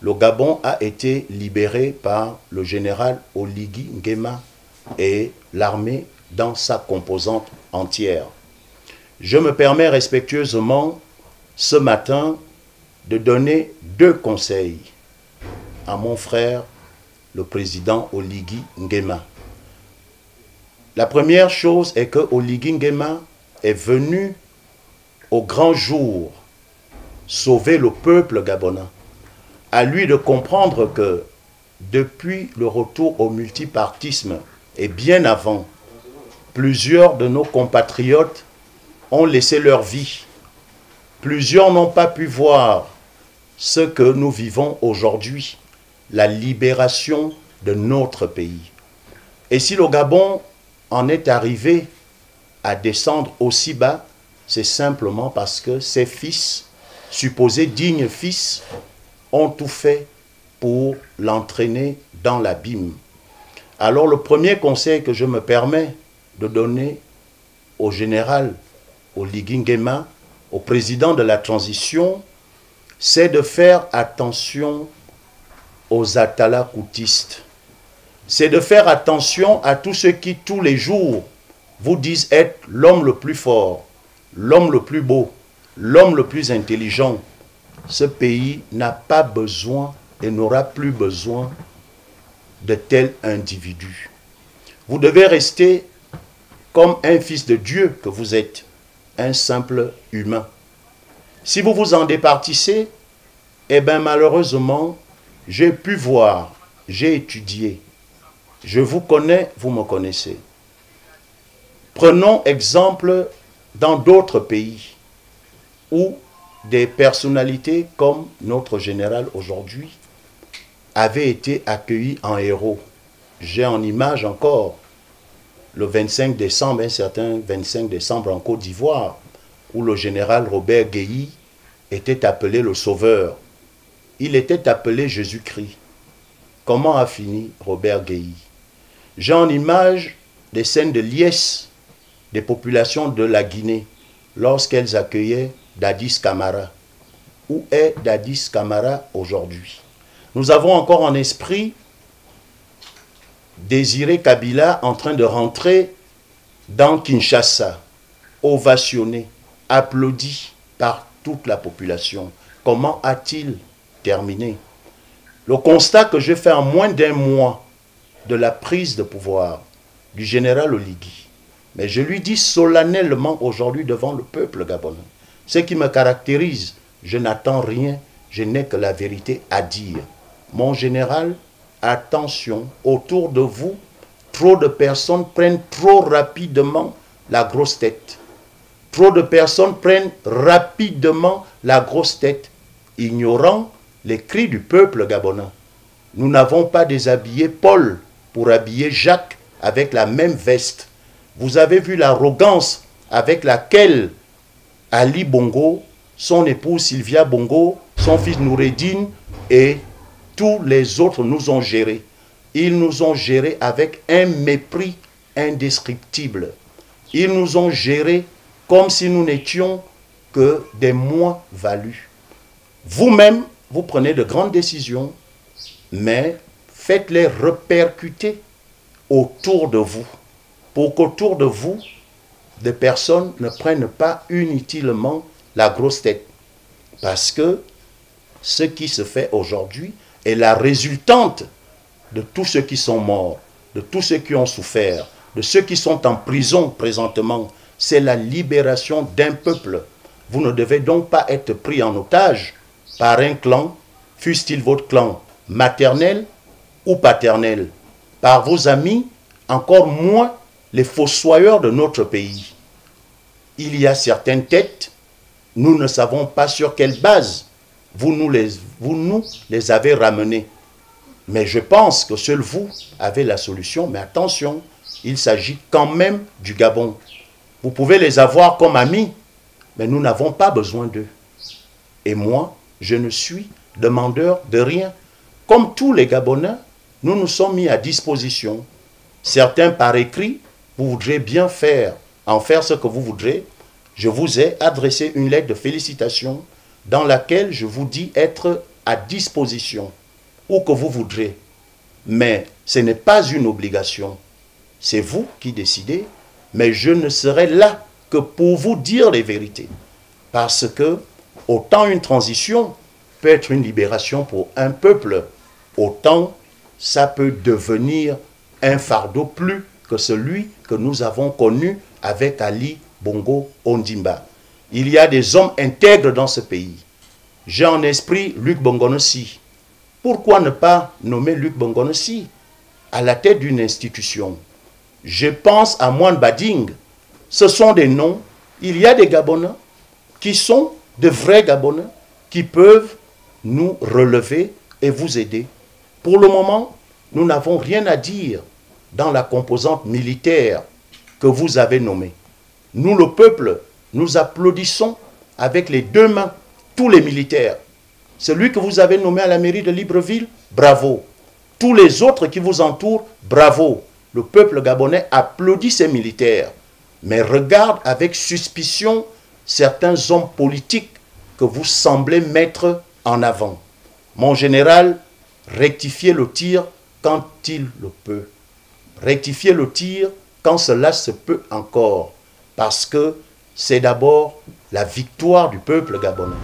le Gabon a été libéré par le général Oligui Nguema et l'armée dans sa composante entière. Je me permets respectueusement ce matin de donner 2 conseils à mon frère, le président Oligui Nguema. La première chose est que Oligui Nguema est venu au grand jour sauver le peuple gabonais. À lui de comprendre que depuis le retour au multipartisme et bien avant, plusieurs de nos compatriotes ont laissé leur vie. Plusieurs n'ont pas pu voir ce que nous vivons aujourd'hui, la libération de notre pays. Et si le Gabon en est arrivé à descendre aussi bas, c'est simplement parce que ses fils, supposés dignes fils, ont tout fait pour l'entraîner dans l'abîme. Alors le premier conseil que je me permets de donner au général Oligui Nguema, au président de la transition, c'est de faire attention aux atalakoutistes. C'est de faire attention à tous ceux qui, tous les jours, vous disent être l'homme le plus fort, l'homme le plus beau, l'homme le plus intelligent. Ce pays n'a pas besoin et n'aura plus besoin de tels individus. Vous devez rester comme un fils de Dieu que vous êtes, un simple humain. Si vous vous en départissez, eh bien malheureusement, j'ai pu voir, j'ai étudié. Je vous connais, vous me connaissez. Prenons exemple dans d'autres pays où des personnalités comme notre général aujourd'hui avaient été accueillis en héros. J'ai en image encore le 25 décembre, un certain 25 décembre en Côte d'Ivoire, où le général Robert Guéhi était appelé le Sauveur. Il était appelé Jésus-Christ. Comment a fini Robert Guéhi? J'ai en image des scènes de liesse des populations de la Guinée lorsqu'elles accueillaient Dadis Camara. Où est Dadis Camara aujourd'hui? Nous avons encore en esprit Désiré Kabila en train de rentrer dans Kinshasa, ovationné, applaudi par toute la population. Comment a-t-il terminé? Le constat que j'ai fait en moins d'un mois de la prise de pouvoir du général Oligui, mais je lui dis solennellement aujourd'hui devant le peuple gabonais, ce qui me caractérise, je n'attends rien, je n'ai que la vérité à dire. Mon général, attention, autour de vous, trop de personnes prennent trop rapidement la grosse tête. Trop de personnes prennent rapidement la grosse tête, ignorant les cris du peuple gabonais. Nous n'avons pas déshabillé Paul pour habiller Jacques avec la même veste. Vous avez vu l'arrogance avec laquelle Ali Bongo, son épouse Sylvia Bongo, son fils Noureddine et tous les autres nous ont gérés. Ils nous ont gérés avec un mépris indescriptible. Ils nous ont gérés comme si nous n'étions que des moins-values. Vous-même, vous prenez de grandes décisions, mais faites-les répercuter autour de vous, pour qu'autour de vous, des personnes ne prennent pas inutilement la grosse tête. Parce que ce qui se fait aujourd'hui est la résultante de tous ceux qui sont morts, de tous ceux qui ont souffert, de ceux qui sont en prison présentement. C'est la libération d'un peuple. Vous ne devez donc pas être pris en otage par un clan, fût-il votre clan maternel ou paternel, par vos amis, encore moins les fossoyeurs de notre pays. Il y a certaines têtes, nous ne savons pas sur quelle base vous nous les avez ramenées. Mais je pense que seul vous avez la solution. Mais attention, il s'agit quand même du Gabon. Vous pouvez les avoir comme amis, mais nous n'avons pas besoin d'eux. Et moi, je ne suis demandeur de rien. Comme tous les Gabonais, nous nous sommes mis à disposition. Certains par écrit, vous voudrez bien faire, en faire ce que vous voudrez. Je vous ai adressé une lettre de félicitations dans laquelle je vous dis être à disposition, où que vous voudrez. Mais ce n'est pas une obligation. C'est vous qui décidez, mais je ne serai là que pour vous dire les vérités. Parce que autant une transition peut être une libération pour un peuple, autant ça peut devenir un fardeau plus que celui que nous avons connu avec Ali Bongo Ondimba. Il y a des hommes intègres dans ce pays. J'ai en esprit Luc Bongonossi. Pourquoi ne pas nommer Luc Bongonossi à la tête d'une institution? Je pense à Moine Bading. Ce sont des noms. Il y a des Gabonais qui sont de vrais Gabonais qui peuvent nous relever et vous aider. Pour le moment, nous n'avons rien à dire dans la composante militaire que vous avez nommée. Nous, le peuple, nous applaudissons avec les deux mains tous les militaires. Celui que vous avez nommé à la mairie de Libreville, bravo. Tous les autres qui vous entourent, bravo. Le peuple gabonais applaudit ces militaires, mais regarde avec suspicion certains hommes politiques que vous semblez mettre en avant. Mon général, rectifiez le tir quand il le peut. Rectifiez le tir quand cela se peut encore, parce que c'est d'abord la victoire du peuple gabonais.